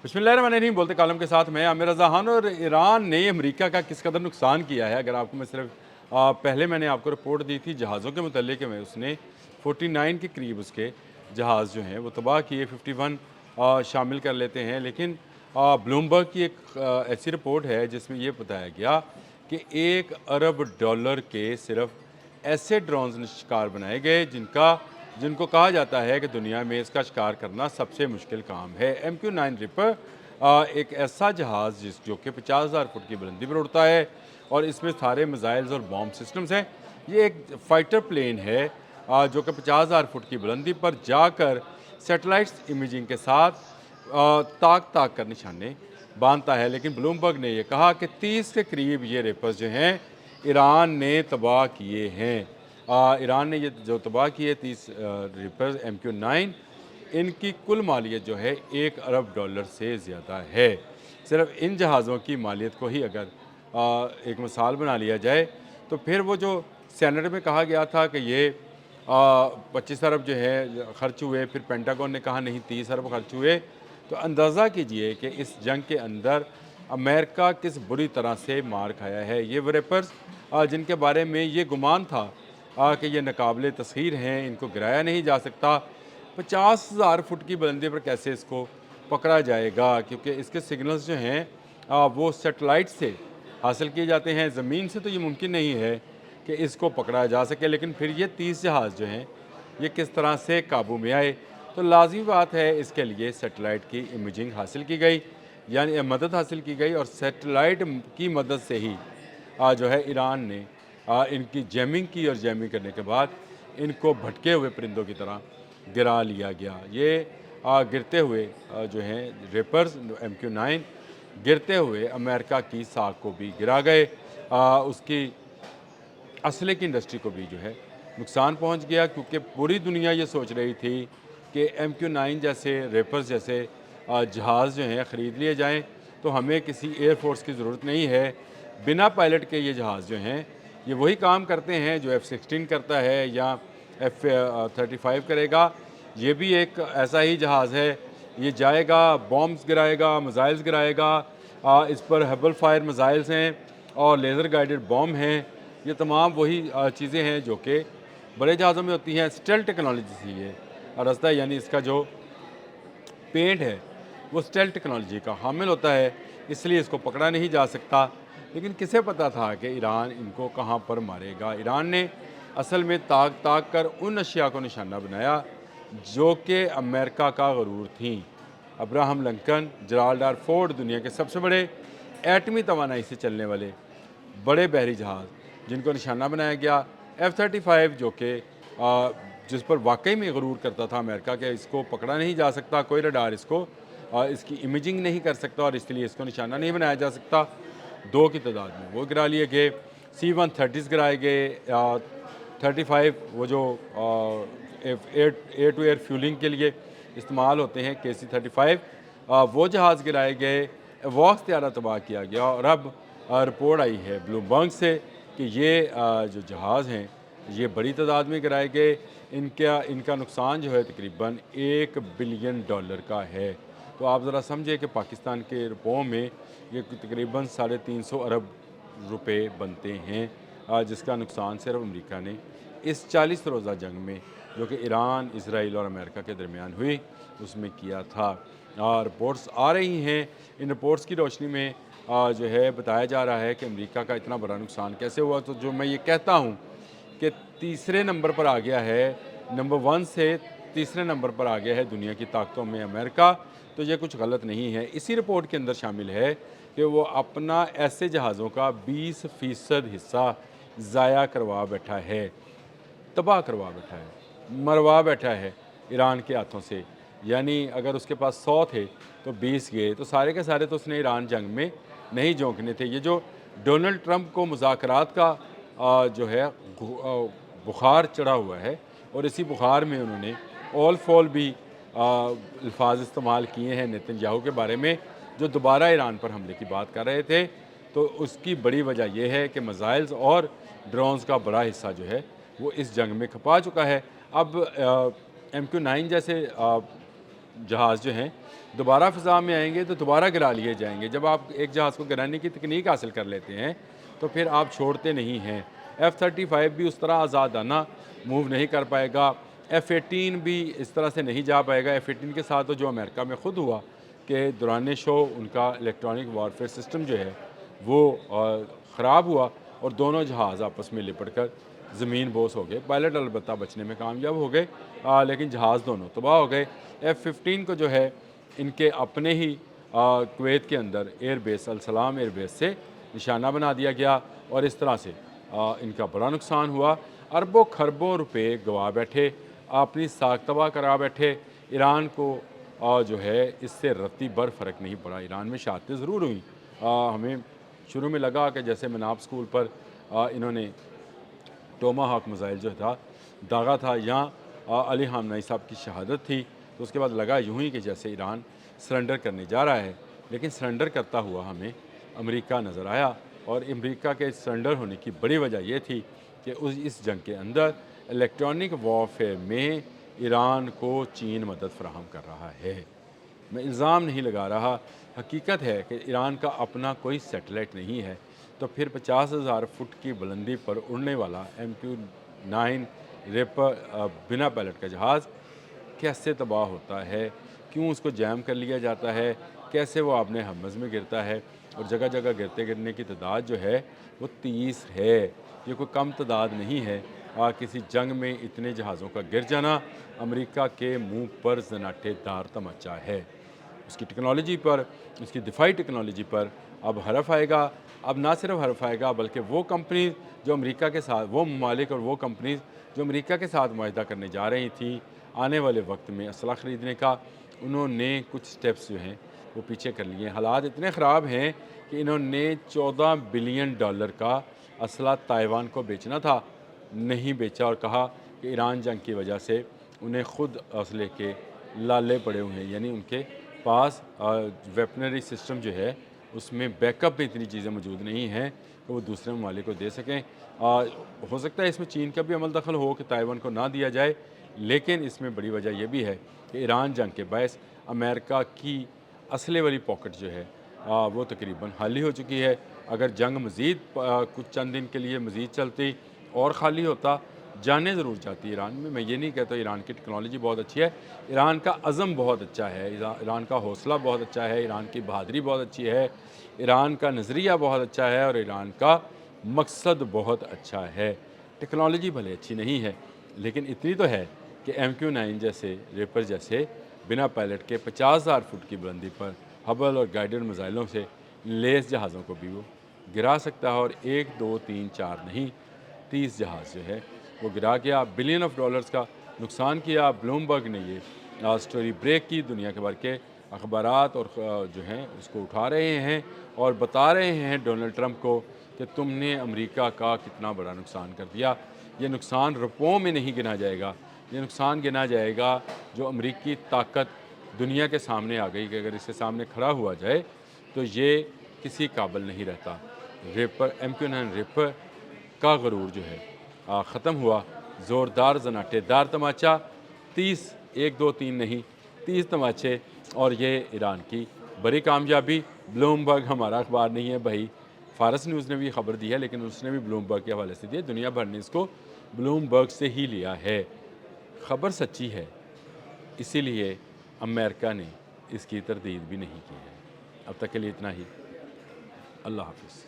बिस्मिल्लाहिर्रहमानिर्रहीम बोलते कालम के साथ मैं आमिर रज़ा खान। और ईरान ने अमेरिका का किस कदर नुकसान किया है, अगर आपको मैं सिर्फ पहले मैंने आपको रिपोर्ट दी थी जहाज़ों के मुतल्लिक़ में, उसने 49 के करीब उसके जहाज़ जो हैं वो तबाह किए, 51 शामिल कर लेते हैं। लेकिन ब्लूमबर्ग की एक ऐसी रिपोर्ट है जिसमें ये बताया गया कि $1 अरब के सिर्फ ऐसे ड्रोन्स शिकार बनाए गए जिनको कहा जाता है कि दुनिया में इसका शिकार करना सबसे मुश्किल काम है। MQ-9 रिपर एक ऐसा जहाज़ जो कि 50,000 फुट की बुलंदी पर उड़ता है और इसमें सारे मिसाइल्स और बॉम्ब सिस्टम्स हैं। ये एक फाइटर प्लेन है जो कि 50,000 फुट की बुलंदी पर जाकर सैटेलाइट्स इमेजिंग के साथ ताक ताक कर निशाने बांधता है। लेकिन ब्लूमबर्ग ने यह कहा कि 30 के करीब ये रेपर्स जो हैं ईरान ने तबाह किए हैं। ईरान ने ये जो तबाह किए 30 रिपर्स MQ-9, इनकी कुल मालियत जो है $1 अरब से ज़्यादा है। सिर्फ इन जहाज़ों की मालियत को ही अगर एक मिसाल बना लिया जाए तो फिर वो जो सेनेट में कहा गया था कि ये 25 अरब जो है खर्च हुए, फिर पेंटागन ने कहा नहीं 30 अरब खर्च हुए। तो अंदाज़ा कीजिए कि इस जंग के अंदर अमेरिका किस बुरी तरह से मार खाया है। ये वो रेपर्स जिनके बारे में ये गुमान था कि ये नाकाबिले तस्खीर हैं, इनको गिराया नहीं जा सकता। 50,000 फुट की बुलंदी पर कैसे इसको पकड़ा जाएगा, क्योंकि इसके सिग्नल्स जो हैं वो सैटेलाइट से हासिल किए जाते हैं। ज़मीन से तो ये मुमकिन नहीं है कि इसको पकड़ा जा सके। लेकिन फिर ये 30 जहाज़ जो हैं ये किस तरह से काबू में आए, तो लाज़मी बात है इसके लिए सैटेलाइट की इमेजिंग हासिल की गई, यानी मदद हासिल की गई। और सैटेलाइट की मदद से ही जो है ईरान ने इनकी जैमिंग की और जैमिंग करने के बाद इनको भटके हुए परिंदों की तरह गिरा लिया गया। ये गिरते हुए जो हैं रेपर्स MQ-9 गिरते हुए अमेरिका की साख को भी गिरा गए, उसकी असले की इंडस्ट्री को भी जो है नुकसान पहुंच गया, क्योंकि पूरी दुनिया ये सोच रही थी कि MQ-9 जैसे रेपर्स जैसे जहाज़ जो हैं ख़रीद लिए जाएं तो हमें किसी एयर फोर्स की ज़रूरत नहीं है। बिना पायलट के ये जहाज़ जो हैं ये वही काम करते हैं जो F-16 करता है या F-35 करेगा। ये भी एक ऐसा ही जहाज़ है, ये जाएगा, बॉम्ब्स गिराएगा, मिसाइल्स गिराएगा। इस पर हबल फायर मिसाइल्स हैं और लेज़र गाइडेड बॉम्ब हैं। ये तमाम वही चीज़ें हैं जो कि बड़े जहाज़ों में होती हैं। स्टेल्थ टेक्नोलॉजी से ये रास्ता, यानी इसका जो पेंट है वो स्टेल्थ टेक्नोलॉजी का हामिल होता है, इसलिए इसको पकड़ा नहीं जा सकता। लेकिन किसे पता था कि ईरान इनको कहाँ पर मारेगा। ईरान ने असल में ताक ताक कर उन अशिया को निशाना बनाया जो कि अमेरिका का गरूर थी। Abraham Lincoln, Gerald R Ford, दुनिया के सबसे बड़े एटमी तवानाई से चलने वाले बड़े बहरी जहाज़ जिनको निशाना बनाया गया। F-35 जो कि जिस पर वाकई में गरूर करता था अमेरिका के इसको पकड़ा नहीं जा सकता, कोई रडार इसको इसकी इमेजिंग नहीं कर सकता और इसलिए इसको निशाना नहीं बनाया जा सकता। 2 की तादाद में वो गिरा लिए गए। C-130 गिराए गए। 35 वो जो एयर टू एयर फ्यूलिंग के लिए इस्तेमाल होते हैं KC-35 वो जहाज़ गिराए गए। वॉक्स त्यारा तबाह किया गया। और अब रिपोर्ट आई है ब्लूमबर्ग से कि ये जो जहाज़ हैं ये बड़ी तादाद में गिराए गए। इनका नुकसान जो है तकरीबन $1 बिलियन का है। तो आप ज़रा समझे कि पाकिस्तान के रुपयों में ये तकरीबन 350 अरब रुपए बनते हैं, जिसका नुकसान सिर्फ अमेरिका ने इस 40 रोज़ा जंग में जो कि ईरान, इसराइल और अमेरिका के दरमियान हुई उसमें किया था। रिपोर्ट्स आ रही हैं, इन रिपोर्ट्स की रोशनी में जो है बताया जा रहा है कि अमेरिका का इतना बड़ा नुकसान कैसे हुआ। तो जो मैं ये कहता हूँ कि तीसरे नंबर पर आ गया है, नंबर 1 से तीसरे नंबर पर आ गया है दुनिया की ताकतों में अमेरिका, तो ये कुछ गलत नहीं है। इसी रिपोर्ट के अंदर शामिल है कि वो अपना ऐसे जहाज़ों का 20% हिस्सा ज़ाया करवा बैठा है, तबाह करवा बैठा है, मरवा बैठा है ईरान के हाथों से। यानी अगर उसके पास 100 थे तो 20 गए, तो सारे के सारे तो उसने ईरान जंग में नहीं झोंकने थे। ये जो डोनाल्ड ट्रंप को मुज़ाकरात का जो है बुखार चढ़ा हुआ है और इसी बुखार में उन्होंने ऑल फॉल भी अल्फाज इस्तेमाल किए हैं नेतन्याहू के बारे में, जो दोबारा ईरान पर हमले की बात कर रहे थे। तो उसकी बड़ी वजह यह है कि मिसाइल्स और ड्रोन्स का बड़ा हिस्सा जो है वो इस जंग में खपा चुका है। अब MQ-9 जैसे جہاز جو ہیں دوبارہ فضا میں آئیں گے تو دوبارہ گرا لیے جائیں گے۔ جب آپ ایک جہاز کو گرانے کی تکنیک حاصل کر لیتے ہیں تو پھر آپ چھوڑتے نہیں ہیں۔ F-35 بھی اس طرح آزادانہ موو نہیں کر پائے گا، F-18 بھی اس طرح سے نہیں جا پائے گا۔ F-18 کے ساتھ تو جو امریکہ میں خود ہوا کہ دوران شو ان کا الیکٹرانک وارفیئر سسٹم جو ہے وہ خراب ہوا اور دونوں جہاز آپس میں لپٹ کر زمین بوس ہو گئے۔ پائلٹ البتہ بچنے میں کامیاب ہو گئے، لیکن جہاز دونوں تباہ ہو گئے۔ F-15 کو جو ہے ان کے اپنے ہی کویت کے اندر ایئر بیس السلام ایئر بیس سے نشانہ بنا دیا گیا اور اس طرح سے ان کا بڑا نقصان ہوا۔ اربوں خربوں روپے گوا بیٹھے، اپنی ساکھ تباہ کرا بیٹھے۔ ایران کو جو ہے اس سے رتی بھر فرق نہیں پڑا۔ ایران میں شہادتیں ضرور ہوئیں، ہمیں شروع میں لگا کہ جیسے مناب سکول پر انہوں نے ٹوما ہاک میزائل جو تھا داغا تھا، یہاں علی خامنہئی صاحب کی شہادت تھی، تو اس کے بعد لگا یوں ہی کہ جیسے ایران سرنڈر کرنے جا رہا ہے، لیکن سرنڈر کرتا ہوا ہمیں امریکہ نظر آیا۔ اور امریکہ کے سرنڈر ہونے کی بڑی وجہ یہ تھی کہ اس جنگ کے اندر الیکٹرانک وارفیئر میں ایران کو چین مدد فراہم کر رہا ہے۔ میں الزام نہیں لگا رہا، حقیقت ہے کہ ایران کا اپنا کوئی سیٹلائٹ نہیں ہے، تو پھر 50,000 فٹ کی بلندی پر اڑنے والا MQ-9 ریپر بنا پائلٹ کا جہاز کیسے تباہ ہوتا ہے، کیوں اس کو جیم کر لیا جاتا ہے، کیسے وہ آبِ حمض میں گرتا ہے، اور جگہ جگہ گرنے کی تعداد جو ہے وہ 30 ہے۔ یہ کوئی کم تعداد نہیں ہے۔ کسی جنگ میں اتنے جہازوں کا گر جانا امریکہ کے منہ پر زناٹے دار تماچا ہے۔ اس کی ٹیکنالوجی پر، اس کی دفاعی ٹیکنالوجی پر اب حرف آئے گا۔ اب نہ صرف حرف آئے گا بلکہ وہ کمپنیز جو امریکہ کے ساتھ، وہ ممالک اور وہ کمپنیز جو امریکہ کے ساتھ معاہدہ کرنے جا رہی تھیں آنے والے وقت میں اسلحہ خریدنے کا، انہوں نے کچھ سٹیپس جو ہیں وہ پیچھے کر لیے ہیں۔ حالات اتنے خراب ہیں کہ انہوں نے $14 بلین کا اسلحہ تائیوان کو بیچنا تھا، نہیں بیچا، اور کہا کہ ایران جنگ کی وجہ سے انہیں خود اسلحے کے لالے پڑے ہوئے ہیں، یعنی ان کے پاس ویپنری سسٹم جو ہے اس میں بیک اپ میں اتنی چیزیں موجود نہیں ہیں کہ وہ دوسرے ممالک کو دے سکیں۔ ہو سکتا ہے اس میں چین کا بھی عمل دخل ہو کہ تائیوان کو نہ دیا جائے، لیکن اس میں بڑی وجہ یہ بھی ہے کہ ایران جنگ کے باعث امریکہ کی اسلحے والی پاکٹ جو ہے وہ تقریباً خالی ہو چکی ہے۔ اگر جنگ مزید کچھ چند دن کے لیے مزید چلتی اور خالی ہوتا، جانیں ضرور جاتی ایران میں یہ نہیں کہتا ایران کی ٹیکنالوجی بہت اچھی ہے، ایران کا عزم بہت اچھا ہے، ایران کا حوصلہ بہت اچھا ہے، ایران کی بہادری بہت اچھی ہے، ایران کا نظریہ بہت اچھا ہے، اور ایران کا مقصد بہت اچھا ہے۔ ٹیکنالوجی بھلے اچھی نہیں ہے لیکن اتنی تو ہے کہ MQ-9 جیسے ریپر جیسے بنا پائلٹ کے 50,000 فٹ کی بلندی پر ہبل اور گائیڈڈ میزائلوں سے لیس جہازوں کو بھی وہ گرا سکتا ہے، اور 1 2 3 4 نہیں 30 جہاز جو ہے وہ گرا گیا، بلین آف ڈالرز کا نقصان کیا۔ بلومبرگ نے یہ سٹوری بریک کی، دنیا کے بھر کے اخبارات اور جو ہیں اس کو اٹھا رہے ہیں اور بتا رہے ہیں ڈونلڈ ٹرمپ کو کہ تم نے امریکہ کا کتنا بڑا نقصان کر دیا۔ یہ نقصان روپوں میں نہیں گنا جائے گا، یہ نقصان گنا جائے گا جو امریکی طاقت دنیا کے سامنے آ گئی کہ اگر اس کے سامنے کھڑا ہوا جائے تو یہ کسی قابل نہیں رہتا۔ ریپر MQ-9 ریپر کا غرور جو ہے ختم ہوا۔ زوردار زناٹے دار تماچا، 30 1 2 3 نہیں 30 تماچے، اور یہ ایران کی بڑی کامیابی۔ بلومبرگ ہمارا اخبار نہیں ہے بھائی، فارس نیوز نے بھی خبر دی ہے لیکن اس نے بھی بلومبرگ کے حوالے سے دی ہے، دنیا بھر نے اس کو بلومبرگ سے ہی لیا ہے۔ خبر سچی ہے، اسی لیے امریکہ نے اس کی تردید بھی نہیں کی ہے۔ اب تک کے لیے اتنا ہی، اللہ حافظ۔